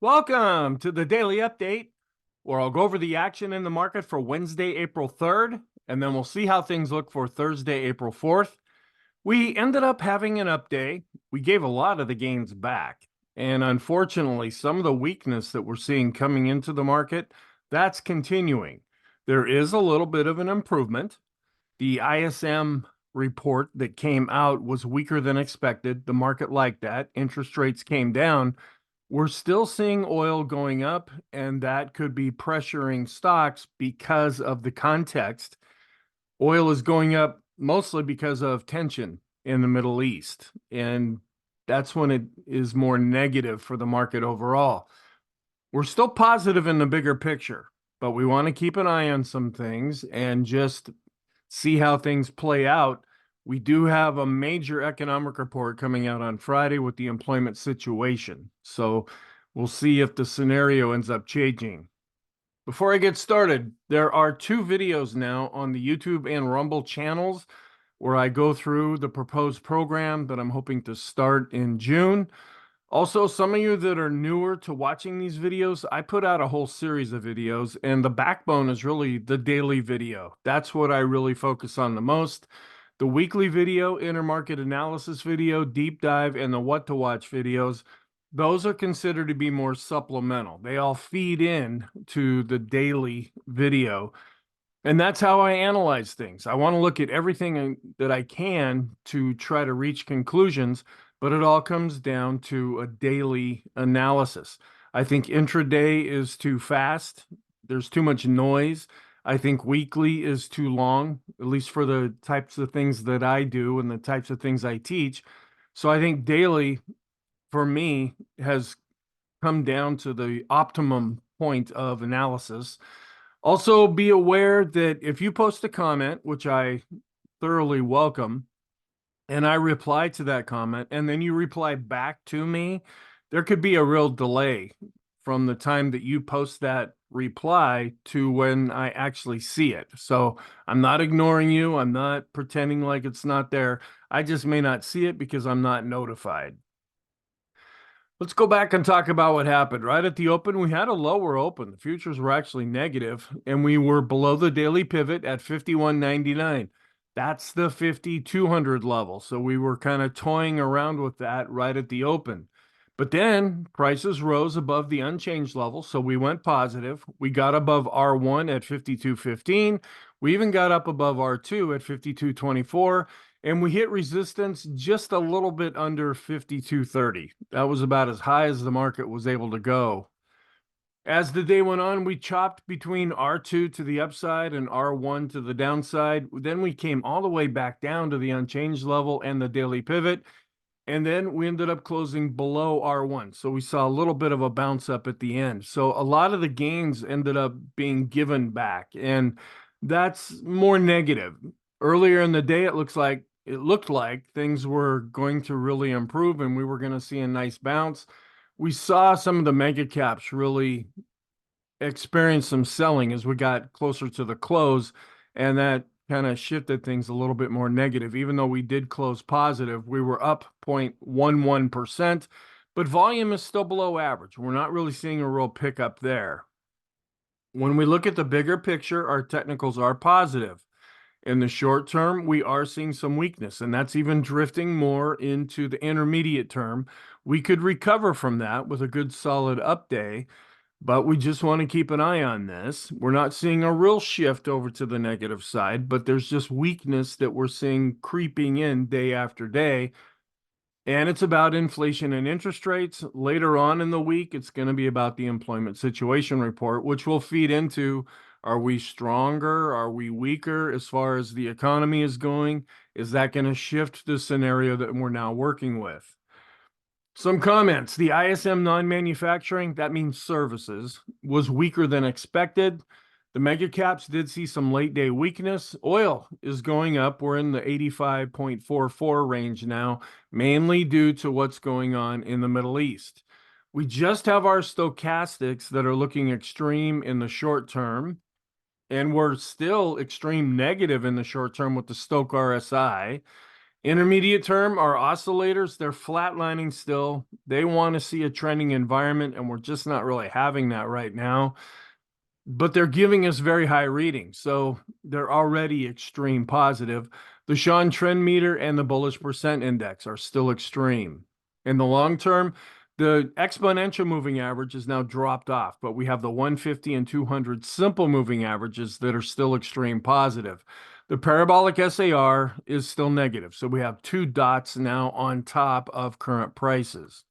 Welcome to the daily update, where I'll go over the action in the market for Wednesday, April 3rd, and then we'll see how things look for Thursday, April 4th. We ended up having an up day. We gave a lot of the gains back. And unfortunately, some of the weakness that we're seeing coming into the market, that's continuing. There is a little bit of an improvement. The ISM report that came out was weaker than expected. The market liked that. Interest rates came down. We're still seeing oil going up, and that could be pressuring stocks because of the context. Oil is going up mostly because of tension in the Middle East, and that's when it is more negative for the market overall. We're still positive in the bigger picture, but we want to keep an eye on some things and just see how things play out. We do have a major economic report coming out on Friday with the employment situation. So we'll see if the scenario ends up changing. Before I get started, there are two videos now on the YouTube and Rumble channels where I go through the proposed program that I'm hoping to start in June. Also, some of you that are newer to watching these videos, I put out a whole series of videos, and the backbone is really the daily video. That's what I really focus on the most. The weekly video, intermarket analysis video, deep dive, and the what to watch videos, those are considered to be more supplemental. They all feed in to the daily video. And that's how I analyze things. I want to look at everything that I can to try to reach conclusions, but it all comes down to a daily analysis. I think intraday is too fast. There's too much noise. I think weekly is too long, at least for the types of things that I do and the types of things I teach. So I think daily, for me, has come down to the optimum point of analysis. Also, be aware that if you post a comment, which I thoroughly welcome, and I reply to that comment, and then you reply back to me, there could be a real delay from the time that you post that reply to when I actually see it. So I'm not ignoring you. I'm not pretending like it's not there. I just may not see it because I'm not notified. Let's go back and talk about what happened. Right at the open, we had a lower open. The futures were actually negative, and we were below the daily pivot at 51.99. That's the 5,200 level. So we were kind of toying around with that right at the open. But then prices rose above the unchanged level, so we went positive. We got above R1 at 52.15. We even got up above R2 at 52.24. And we hit resistance just a little bit under 52.30. That was about as high as the market was able to go. As the day went on, we chopped between R2 to the upside and R1 to the downside. Then we came all the way back down to the unchanged level and the daily pivot. And then we ended up closing below R1. So we saw a little bit of a bounce up at the end. So a lot of the gains ended up being given back. And that's more negative. Earlier in the day, it looked like things were going to really improve and we were going to see a nice bounce. We saw some of the mega caps really experience some selling as we got closer to the close, and that kind of shifted things a little bit more negative. Even though we did close positive, we were up 0.11%, but volume is still below average. We're not really seeing a real pickup there. When we look at the bigger picture, our technicals are positive. In the short term, we are seeing some weakness, and that's even drifting more into the intermediate term. We could recover from that with a good solid up day, but we just want to keep an eye on this. We're not seeing a real shift over to the negative side, but there's just weakness that we're seeing creeping in day after day. And it's about inflation and interest rates. Later on in the week, it's going to be about the employment situation report, which will feed into, are we stronger? Are we weaker as far as the economy is going? Is that going to shift the scenario that we're now working with? Some comments. The ISM non-manufacturing, that means services, was weaker than expected. The mega caps did see some late day weakness. Oil is going up. We're in the 85.44 range now, mainly due to what's going on in the Middle East. We just have our stochastics that are looking extreme in the short term, and we're still extreme negative in the short term with the Stoch RSI. Intermediate term, our oscillators, they're flatlining still. They want to see a trending environment, and we're just not really having that right now. But they're giving us very high readings, so they're already extreme positive. The Sean trend meter and the bullish percent index are still extreme. In the long term, the exponential moving average is now dropped off, but we have the 150 and 200 simple moving averages that are still extreme positive. The parabolic SAR is still negative, so we have two dots now on top of current prices.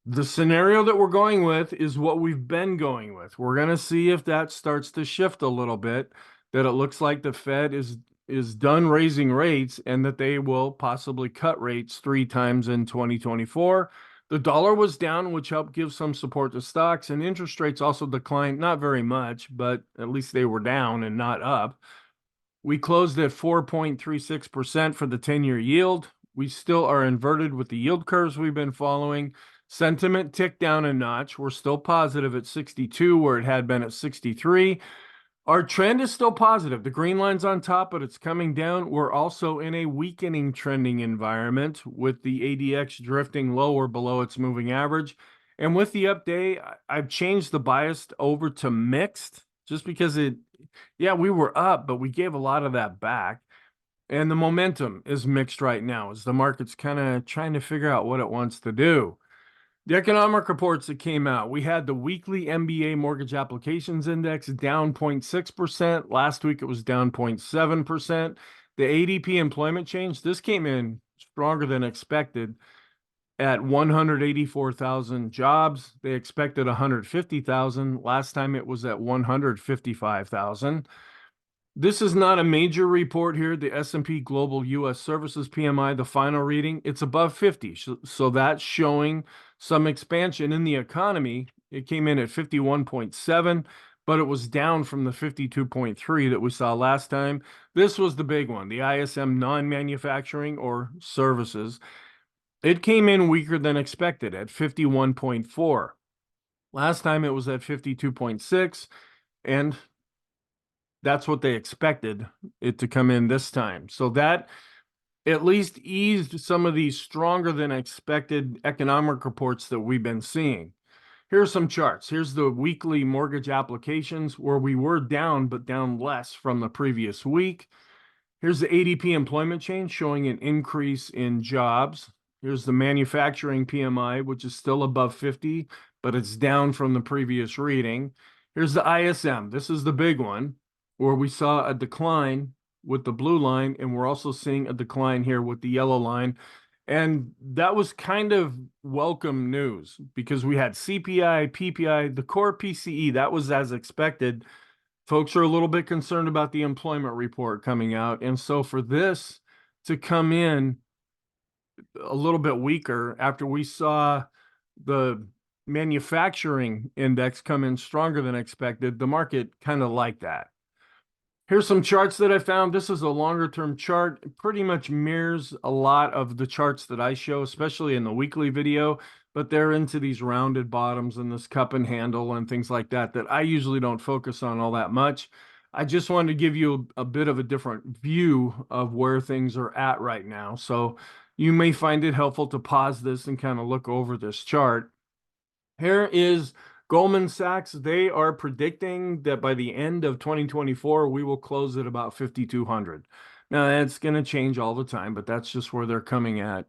The scenario that we're going with is what we've been going with. We're going to see if that starts to shift a little bit, that it looks like the Fed is done raising rates and that they will possibly cut rates 3 times in 2024. The dollar was down, which helped give some support to stocks, and interest rates also declined, not very much, but at least they were down and not up. We closed at 4.36% for the 10-year yield. We still are inverted with the yield curves we've been following. Sentiment ticked down a notch. We're still positive at 62, where it had been at 63. Our trend is still positive. The green line's on top, but it's coming down. We're also in a weakening trending environment with the ADX drifting lower below its moving average. And with the update, I've changed the bias over to mixed just because we were up, but we gave a lot of that back. And the momentum is mixed right now as the market's kind of trying to figure out what it wants to do. The economic reports that came out, we had the weekly MBA mortgage applications index down 0.6%. Last week, it was down 0.7%. The ADP employment change, this came in stronger than expected at 184,000 jobs. They expected 150,000. Last time it was at 155,000. This is not a major report here. The S&P Global U.S. Services PMI, the final reading, it's above 50. So that's showing some expansion in the economy. It came in at 51.7, but it was down from the 52.3 that we saw last time. This was the big one, the ISM non-manufacturing or services. It came in weaker than expected at 51.4. Last time it was at 52.6, and that's what they expected it to come in this time. So that at least eased some of these stronger than expected economic reports that we've been seeing. Here's some charts. Here's the weekly mortgage applications where we were down, but down less from the previous week. Here's the ADP employment change showing an increase in jobs. Here's the manufacturing PMI, which is still above 50, but it's down from the previous reading. Here's the ISM. This is the big one, where we saw a decline with the blue line, and we're also seeing a decline here with the yellow line. And that was kind of welcome news because we had CPI, PPI, the core PCE, that was as expected. Folks are a little bit concerned about the employment report coming out. And so for this to come in a little bit weaker after we saw the manufacturing index come in stronger than expected, the market kind of liked that. Here's some charts that I found. This is a longer term chart. It pretty much mirrors a lot of the charts that I show, especially in the weekly video, but they're into these rounded bottoms and this cup and handle and things like that I usually don't focus on all that much. I just wanted to give you a bit of a different view of where things are at right now. So you may find it helpful to pause this and kind of look over this chart. Here is Goldman Sachs. They are predicting that by the end of 2024, we will close at about 5,200. Now, that's going to change all the time, but that's just where they're coming at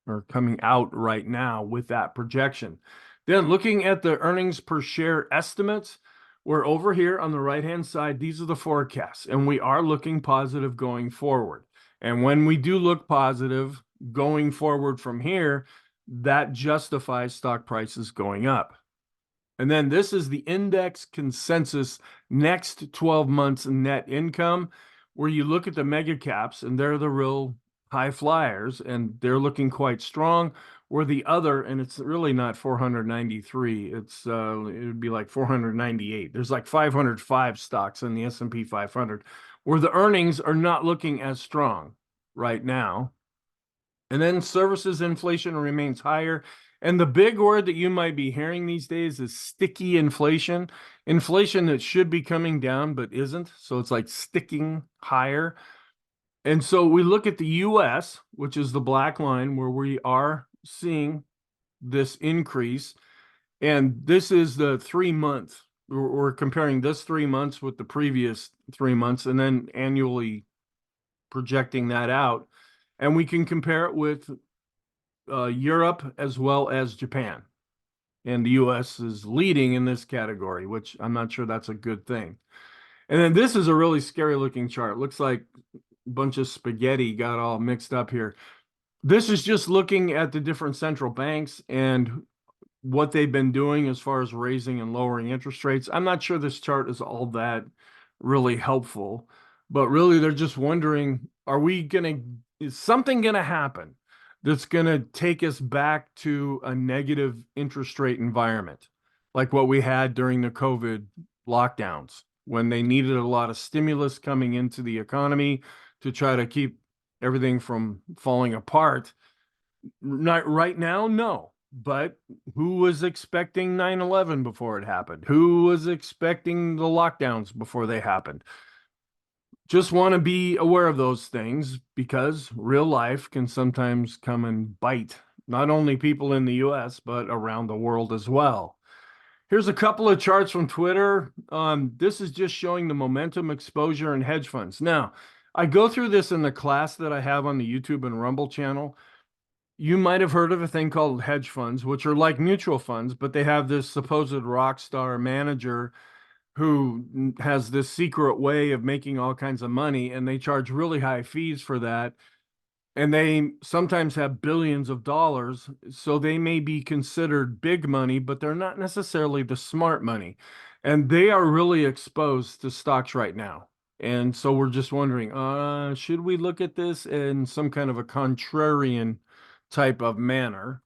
or coming out right now with that projection. Then looking at the earnings per share estimates, we're over here on the right-hand side. These are the forecasts, and we are looking positive going forward. And when we do look positive going forward from here, that justifies stock prices going up. And then this is the index consensus next 12 months net income, where you look at the mega caps and they're the real high flyers and they're looking quite strong, where the other, and it's really not 493, it would be like 498. There's like 505 stocks in the S&P 500 where the earnings are not looking as strong right now. And then services inflation remains higher. And the big word that you might be hearing these days is sticky inflation. Inflation that should be coming down but isn't. So it's like sticking higher. And so we look at the US, which is the black line where we are seeing this increase. And this is the 3 month. We're comparing this 3 months with the previous 3 months and then annually projecting that out. And we can compare it with Europe as well as Japan. And the US is leading in this category, which I'm not sure that's a good thing. And then this is a really scary looking chart. Looks like a bunch of spaghetti got all mixed up here. This is just looking at the different central banks and what they've been doing as far as raising and lowering interest rates. I'm not sure this chart is all that really helpful, but really they're just wondering, is something going to happen that's going to take us back to a negative interest rate environment, like what we had during the COVID lockdowns when they needed a lot of stimulus coming into the economy to try to keep everything from falling apart. Not right now, no. But who was expecting 9/11 before it happened? Who was expecting the lockdowns before they happened? Just want to be aware of those things because real life can sometimes come and bite not only people in the US, but around the world as well. Here's a couple of charts from Twitter. This is just showing the momentum, exposure, and hedge funds. Now, I go through this in the class that I have on the YouTube and Rumble channel. You might have heard of a thing called hedge funds, which are like mutual funds, but they have this supposed rock star manager who has this secret way of making all kinds of money, and they charge really high fees for that. And they sometimes have billions of dollars, so they may be considered big money, but they're not necessarily the smart money. And they are really exposed to stocks right now. And so we're just wondering, should we look at this in some kind of a contrarian type of manner?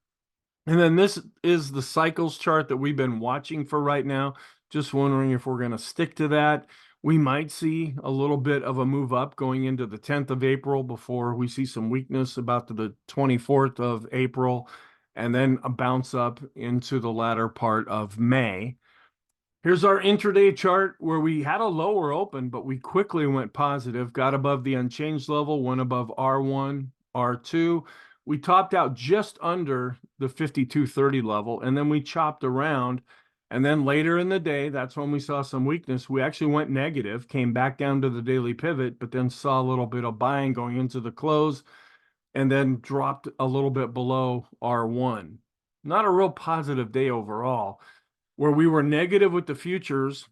And then this is the cycles chart that we've been watching for right now. Just wondering if we're going to stick to that. We might see a little bit of a move up going into the 10th of April before we see some weakness about to the 24th of April, and then a bounce up into the latter part of May. Here's our intraday chart where we had a lower open, but we quickly went positive, got above the unchanged level, went above R1, R2. We topped out just under the 5230 level, and then we chopped around. And then later in the day, that's when we saw some weakness. We actually went negative, came back down to the daily pivot, but then saw a little bit of buying going into the close, and then dropped a little bit below R1. Not a real positive day overall. Where we were negative with the futures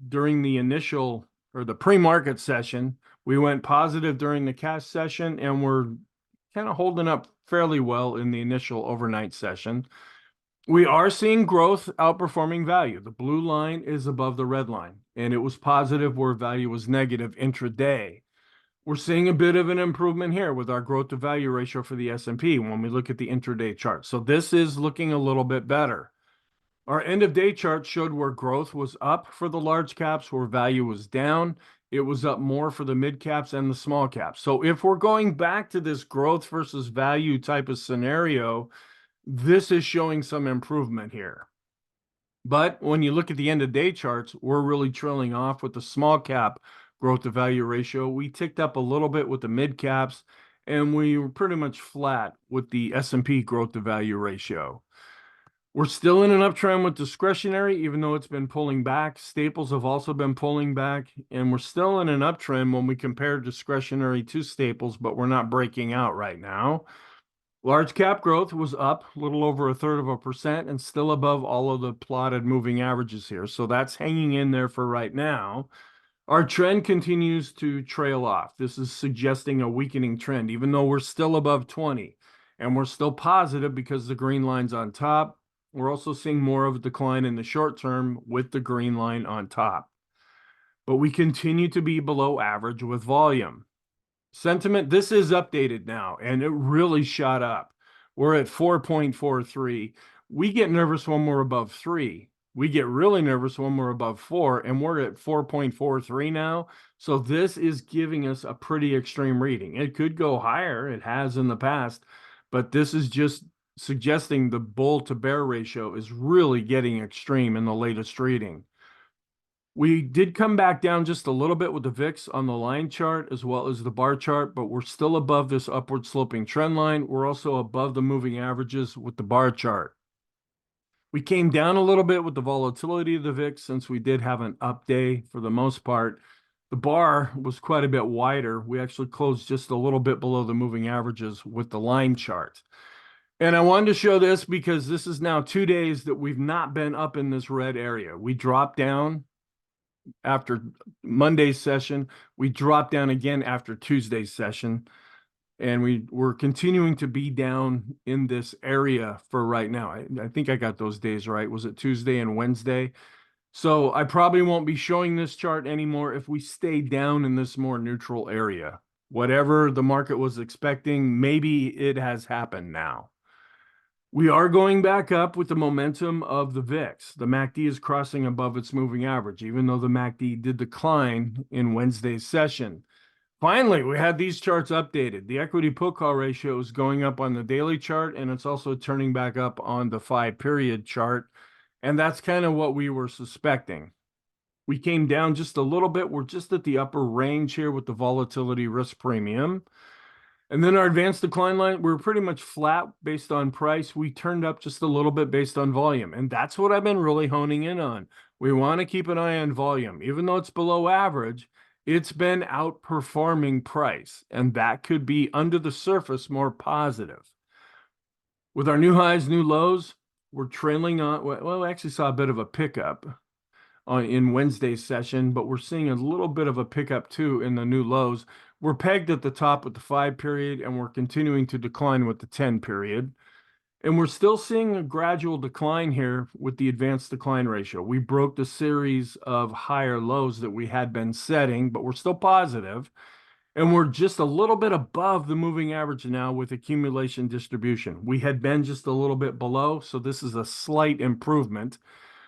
during the initial or the pre-market session, we went positive during the cash session, and we're kind of holding up fairly well in the initial overnight session. We are seeing growth outperforming value. The blue line is above the red line, and it was positive where value was negative intraday. We're seeing a bit of an improvement here with our growth to value ratio for the S&P when we look at the intraday chart. So this is looking a little bit better. Our end of day chart showed where growth was up for the large caps, where value was down. It was up more for the mid caps and the small caps. So if we're going back to this growth versus value type of scenario, this is showing some improvement here. But when you look at the end of day charts, we're really trailing off with the small cap growth to value ratio. We ticked up a little bit with the mid caps, and we were pretty much flat with the S&P growth to value ratio. We're still in an uptrend with discretionary, even though it's been pulling back. Staples have also been pulling back, and we're still in an uptrend when we compare discretionary to staples, but we're not breaking out right now. Large cap growth was up a little over 1/3% and still above all of the plotted moving averages here. So that's hanging in there for right now. Our trend continues to trail off. This is suggesting a weakening trend, even though we're still above 20 and we're still positive because the green line's on top. We're also seeing more of a decline in the short term with the green line on top. But we continue to be below average with volume. Sentiment, this is updated now, and it really shot up. We're at 4.43. We get nervous when we're above 3. We get really nervous when we're above 4, and we're at 4.43 now. So this is giving us a pretty extreme reading. It could go higher. It has in the past, but this is just suggesting the bull to bear ratio is really getting extreme in the latest reading. We did come back down just a little bit with the VIX on the line chart as well as the bar chart, but we're still above this upward sloping trend line. We're also above the moving averages with the bar chart. We came down a little bit with the volatility of the VIX since we did have an up day for the most part. The bar was quite a bit wider. We actually closed just a little bit below the moving averages with the line chart. And I wanted to show this because this is now 2 days that we've not been up in this red area. We dropped down after Monday's session. We dropped down again after Tuesday's session. And we're continuing to be down in this area for right now. I think I got those days right. Was it Tuesday and Wednesday? So I probably won't be showing this chart anymore if we stay down in this more neutral area. Whatever the market was expecting, maybe it has happened now. We are going back up with the momentum of the VIX. The MACD is crossing above its moving average, even though the MACD did decline in Wednesday's session. Finally, we had these charts updated. The equity put call ratio is going up on the daily chart, and it's also turning back up on the 5-period chart. And that's kind of what we were suspecting. We came down just a little bit. We're just at the upper range here with the volatility risk premium. And then our advanced decline line, we're pretty much flat based on price. We turned up just a little bit based on volume. And that's what I've been really honing in on. We want to keep an eye on volume. Even though it's below average, it's been outperforming price. And that could be under the surface more positive. With our new highs, new lows, we're trailing on. Well, we actually saw a bit of a pickup in Wednesday's session, but we're seeing a little bit of a pickup too in the new lows. We're pegged at the top with the 5-period, and we're continuing to decline with the 10-period. And we're still seeing a gradual decline here with the advanced decline ratio. We broke the series of higher lows that we had been setting, but we're still positive. And we're just a little bit above the moving average now with accumulation distribution. We had been just a little bit below, so this is a slight improvement.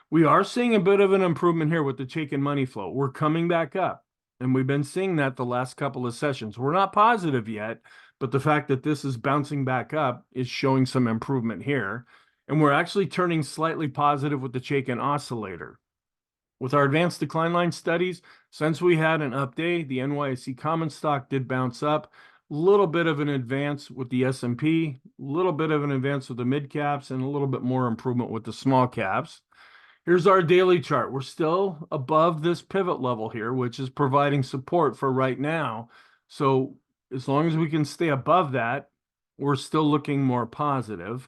We are seeing a bit of an improvement here with the Chaikin money flow. We're coming back up, and we've been seeing that the last couple of sessions. We're not positive yet, but the fact that this is bouncing back up is showing some improvement here. And we're actually turning slightly positive with the Chaikin oscillator. With our advanced decline line studies, since we had an up day, the NYSE common stock did bounce up. A little bit of an advance with the S&P, a little bit of an advance with the mid caps, and a little bit more improvement with the small caps. Here's our daily chart. We're still above this pivot level here, which is providing support for right now. So as long as we can stay above that, we're still looking more positive.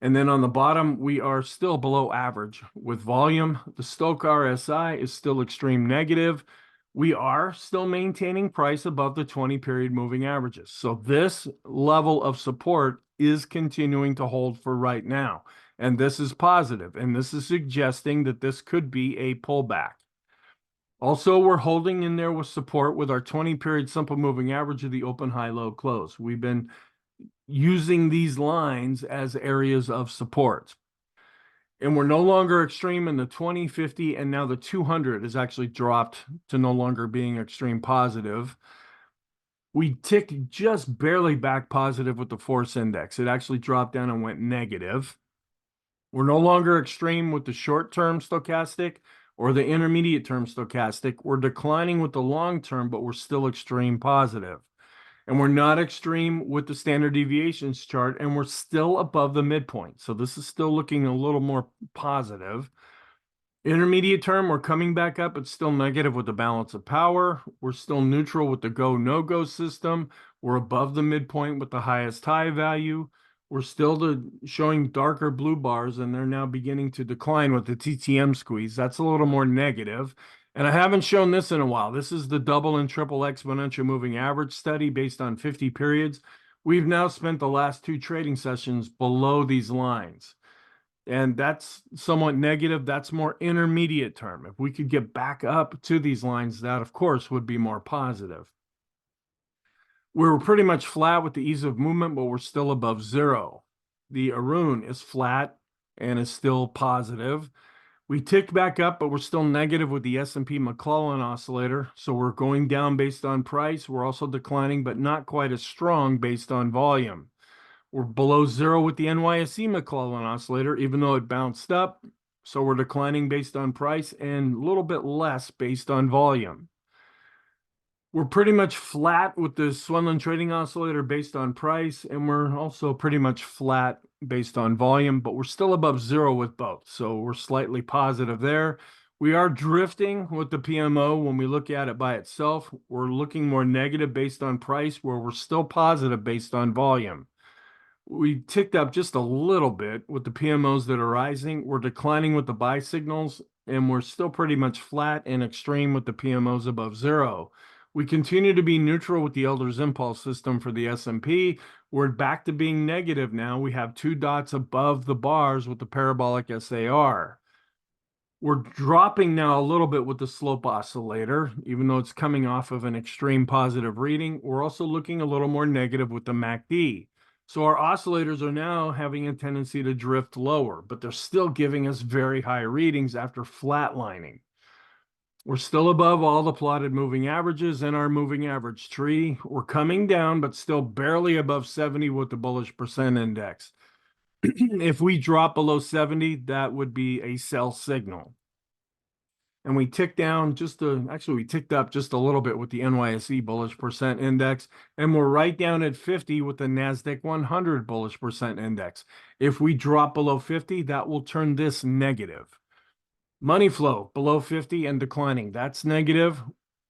And then on the bottom, we are still below average with volume. The Stochk RSI is still extreme negative. We are still maintaining price above the 20-period moving averages. So this level of support is continuing to hold for right now. And this is positive. And this is suggesting that this could be a pullback. Also, we're holding in there with support with our 20-period simple moving average of the open, high, low, close. We've been using these lines as areas of support. And we're no longer extreme in the 20, 50, and now the 200 has actually dropped to no longer being extreme positive. We ticked just barely back positive with the force index. It actually dropped down and went negative. We're no longer extreme with the short-term stochastic or the intermediate-term stochastic. We're declining with the long-term, but we're still extreme positive. And we're not extreme with the standard deviations chart, and we're still above the midpoint. So this is still looking a little more positive. Intermediate term, we're coming back up. It's still negative with the balance of power. We're still neutral with the go, no-go system. We're above the midpoint with the highest high value. We're still showing darker blue bars, and they're now beginning to decline with the TTM squeeze. That's a little more negative. And I haven't shown this in a while. This is the double and triple exponential moving average study based on 50 periods. We've now spent the last 2 trading sessions below these lines. And that's somewhat negative. That's more intermediate term. If we could get back up to these lines, that, of course, would be more positive. We're pretty much flat with the ease of movement, but we're still above zero. The Arun is flat and is still positive. We ticked back up, but we're still negative with the S&P McClellan oscillator. So we're going down based on price. We're also declining, but not quite as strong based on volume. We're below zero with the NYSE McClellan oscillator, even though it bounced up. So we're declining based on price and a little bit less based on volume. We're pretty much flat with the Swenlin trading oscillator based on price, and we're also pretty much flat based on volume, but we're still above zero with both. So we're slightly positive there. We are drifting with the PMO when we look at it by itself. We're looking more negative based on price, where we're still positive based on volume. We ticked up just a little bit with the PMOs that are rising. We're declining with the buy signals, and we're still pretty much flat and extreme with the PMOs above zero. We continue to be neutral with the Elder's Impulse system for the S&P. We're back to being negative now. We have 2 dots above the bars with the parabolic SAR. We're dropping now a little bit with the slope oscillator, even though it's coming off of an extreme positive reading. We're also looking a little more negative with the MACD. So our oscillators are now having a tendency to drift lower, but they're still giving us very high readings after flatlining. We're still above all the plotted moving averages in our moving average tree. We're coming down, but still barely above 70 with the bullish percent index. If we drop below 70, that would be a sell signal. And we ticked down we ticked up just a little bit with the NYSE bullish percent index, and we're right down at 50 with the NASDAQ 100 bullish percent index. If we drop below 50, that will turn this negative. Money flow below 50 and declining. That's negative.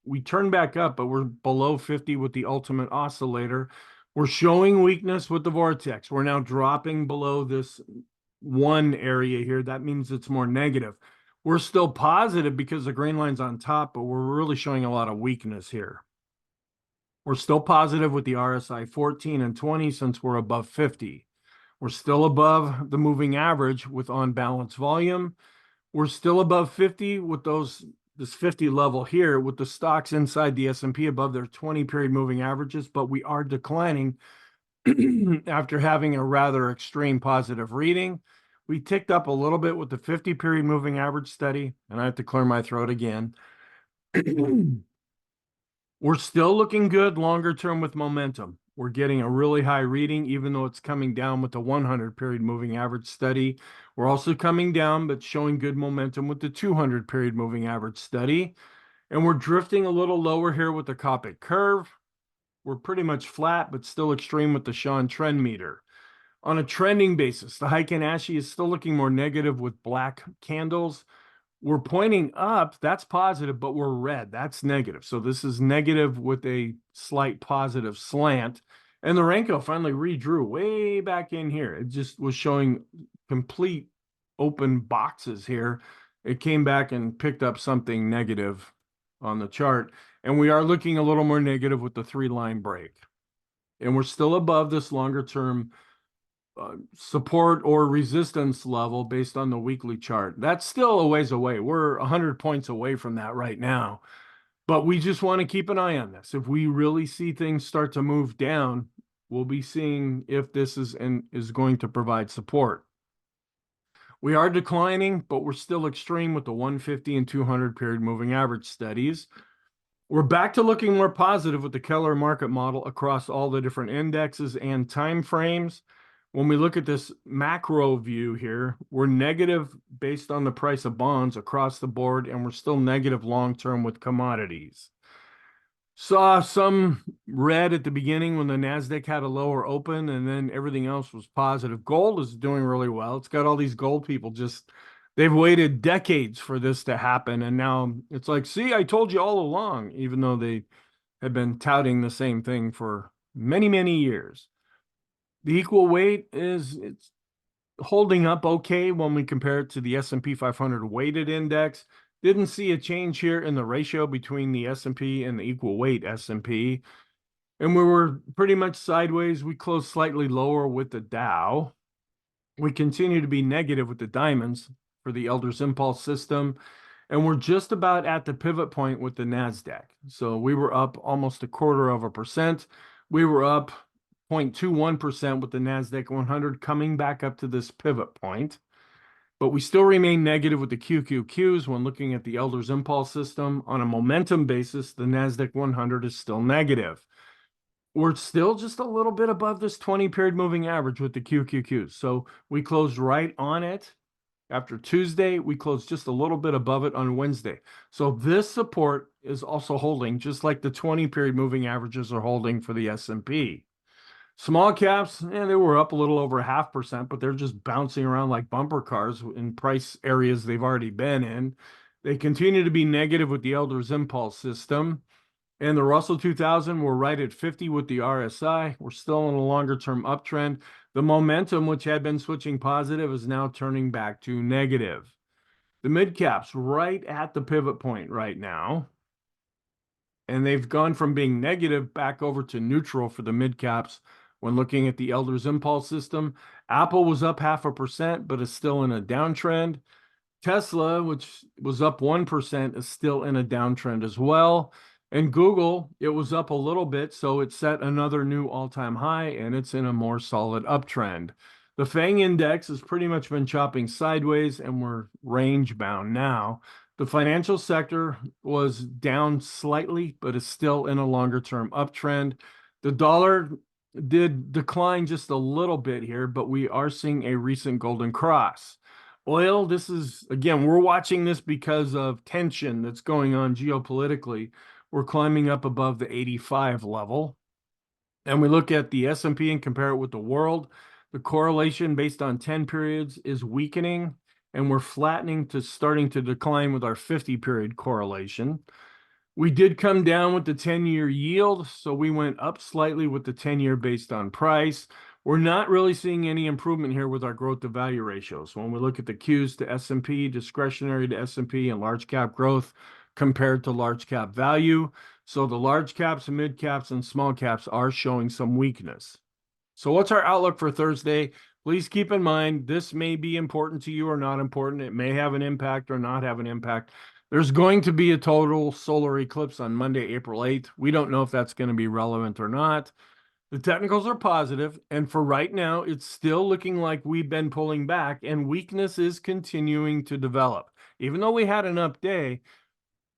We turn back up, but we're below 50 with the ultimate oscillator. We're showing weakness with the vortex. We're now dropping below this one area here. That means it's more negative. We're still positive because the green line's on top, but we're really showing a lot of weakness here. We're still positive with the RSI 14 and 20 since we're above 50. We're still above the moving average with on-balance volume. We're still above 50 with this 50 level here with the stocks inside the S&P above their 20-period moving averages, but we are declining after having a rather extreme positive reading. We ticked up a little bit with the 50-period moving average study, and I have to clear my throat again. We're still looking good longer term with momentum. We're getting a really high reading, even though it's coming down with the 100-period moving average study. We're also coming down, but showing good momentum with the 200-period moving average study. And we're drifting a little lower here with the Copic curve. We're pretty much flat, but still extreme with the Sean trend meter. On a trending basis, the Heiken Ashi is still looking more negative with black candles. We're pointing up, that's positive, but we're red, that's negative. So this is negative with a slight positive slant. And the Renko finally redrew way back in here. It just was showing complete open boxes here. It came back and picked up something negative on the chart. And we are looking a little more negative with the 3-line break. And we're still above this longer term support or resistance level based on the weekly chart. That's still a ways away. We're 100 points away from that right now, but we just want to keep an eye on this. If we really see things start to move down, we'll be seeing if this is going to provide support. We are declining, but we're still extreme with the 150 and 200 period moving average studies. We're back to looking more positive with the Keller market model across all the different indexes and time frames. When we look at this macro view here, we're negative based on the price of bonds across the board, and we're still negative long-term with commodities. Saw some red at the beginning when the NASDAQ had a lower open, and then everything else was positive. Gold is doing really well. It's got all these gold people they've waited decades for this to happen, and now it's like, see, I told you all along, even though they had been touting the same thing for many, many years. The equal weight it's holding up okay when we compare it to the S&P 500 weighted index. Didn't see a change here in the ratio between the S&P and the equal weight S&P. And we were pretty much sideways. We closed slightly lower with the Dow. We continue to be negative with the diamonds for the Elder's Impulse system. And we're just about at the pivot point with the NASDAQ. So we were up almost 0.25%. We were up 0.21% with the NASDAQ 100 coming back up to this pivot point. But we still remain negative with the QQQs when looking at the Elder's Impulse system. On a momentum basis, the NASDAQ 100 is still negative. We're still just a little bit above this 20-period moving average with the QQQs. So we closed right on it. After Tuesday, we closed just a little bit above it on Wednesday. So this support is also holding, just like the 20-period moving averages are holding for the S&P. Small caps, they were up a little over 0.5%, but they're just bouncing around like bumper cars in price areas they've already been in. They continue to be negative with the Elders Impulse system. And the Russell 2000, we're right at 50 with the RSI. We're still in a longer-term uptrend. The momentum, which had been switching positive, is now turning back to negative. The mid-caps right at the pivot point right now. And they've gone from being negative back over to neutral for the mid-caps when looking at the Elders Impulse system. Apple was up 0.5%, but is still in a downtrend. Tesla, which was up 1%, is still in a downtrend as well. And Google, it was up a little bit, so it set another new all-time high, and it's in a more solid uptrend. The FANG index has pretty much been chopping sideways, and we're range-bound now. The financial sector was down slightly, but is still in a longer-term uptrend. The dollar did decline just a little bit here, but we are seeing a recent golden cross. Oil, this is, again, we're watching this because of tension that's going on geopolitically. We're climbing up above the 85 level. And we look at the S&P and compare it with the world. The correlation based on 10 periods is weakening, and we're flattening to starting to decline with our 50-period correlation. We did come down with the 10-year yield, so we went up slightly with the 10-year based on price. We're not really seeing any improvement here with our growth to value ratios. When we look at the Qs to S&P, discretionary to S&P, and large cap growth compared to large cap value. So the large caps, mid caps, and small caps are showing some weakness. So what's our outlook for Thursday? Please keep in mind, this may be important to you or not important. It may have an impact or not have an impact. There's going to be a total solar eclipse on Monday, April 8th. We don't know if that's going to be relevant or not. The technicals are positive, and for right now, it's still looking like we've been pulling back, and weakness is continuing to develop. Even though we had an up day,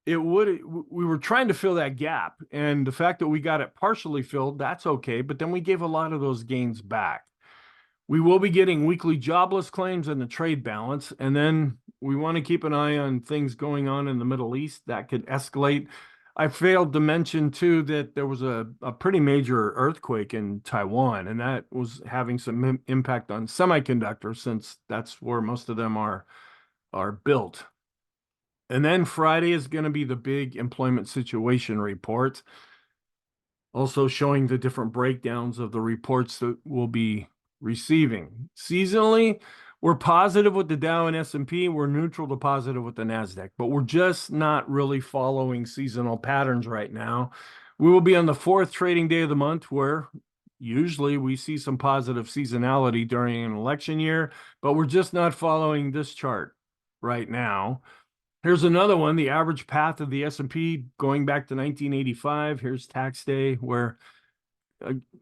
we were trying to fill that gap, and the fact that we got it partially filled, that's okay, but then we gave a lot of those gains back. We will be getting weekly jobless claims and the trade balance, and then we want to keep an eye on things going on in the Middle East that could escalate. I failed to mention, too, that there was a pretty major earthquake in Taiwan, and that was having some impact on semiconductors, since that's where most of them are built. And then Friday is going to be the big employment situation report, also showing the different breakdowns of the reports that we'll be receiving. Seasonally, we're positive with the Dow and S&P. We're neutral to positive with the NASDAQ, but we're just not really following seasonal patterns right now. We will be on the 4th trading day of the month, where usually we see some positive seasonality during an election year, but we're just not following this chart right now. Here's another one, the average path of the S&P going back to 1985. Here's tax day, where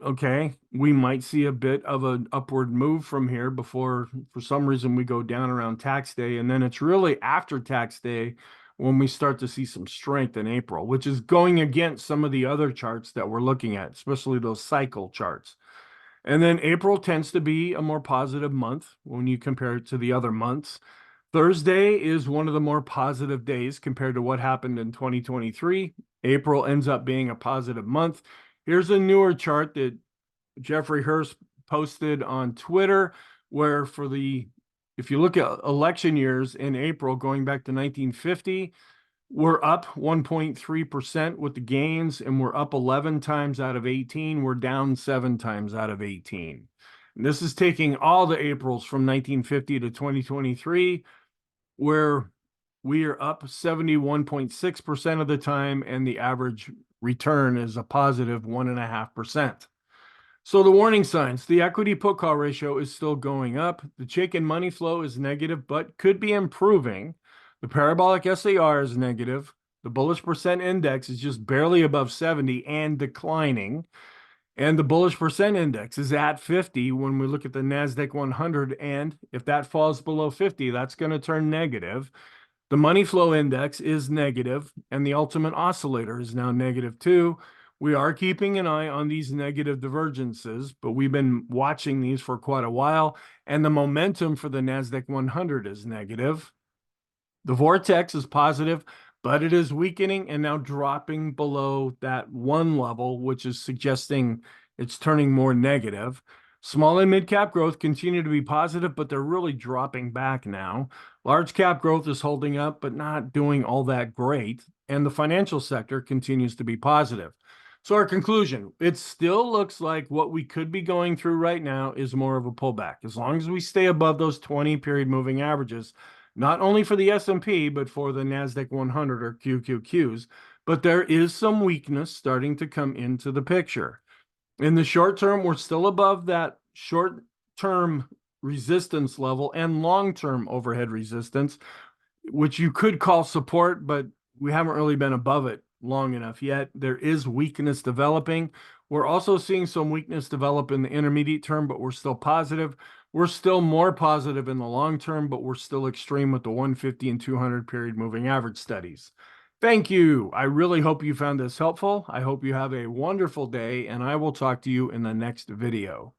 okay, we might see a bit of an upward move from here before, for some reason, we go down around tax day. And then it's really after tax day when we start to see some strength in April, which is going against some of the other charts that we're looking at, especially those cycle charts. And then April tends to be a more positive month when you compare it to the other months. Thursday is one of the more positive days compared to what happened in 2023. April ends up being a positive month. Here's a newer chart that Jeffrey Hurst posted on Twitter, where if you look at election years in April, going back to 1950, we're up 1.3% with the gains, and we're up 11 times out of 18. We're down 7 times out of 18. And this is taking all the Aprils from 1950 to 2023, where we are up 71.6% of the time, and the average return is a positive 1.5%. So the warning signs, the equity put call ratio is still going up. The Chaikin money flow is negative, but could be improving. The parabolic SAR is negative. The bullish percent index is just barely above 70 and declining. And the bullish percent index is at 50 when we look at the NASDAQ 100. And if that falls below 50, that's going to turn negative. The money flow index is negative, and the ultimate oscillator is now negative too. We are keeping an eye on these negative divergences, but we've been watching these for quite a while, and the momentum for the NASDAQ 100 is negative. The vortex is positive, but it is weakening and now dropping below that one level, which is suggesting it's turning more negative. Small and mid cap growth continue to be positive, but they're really dropping back now. Large cap growth is holding up, but not doing all that great. And the financial sector continues to be positive. So our conclusion, it still looks like what we could be going through right now is more of a pullback. As long as we stay above those 20-period moving averages, not only for the S&P, but for the NASDAQ 100 or QQQs. But there is some weakness starting to come into the picture. In the short term, we're still above that short-term resistance level and long-term overhead resistance, which you could call support, but we haven't really been above it long enough yet. There is weakness developing. We're also seeing some weakness develop in the intermediate term, but we're still positive. We're still more positive in the long term, but we're still extreme with the 150 and 200 period moving average studies. Thank you. I really hope you found this helpful. I hope you have a wonderful day, and I will talk to you in the next video.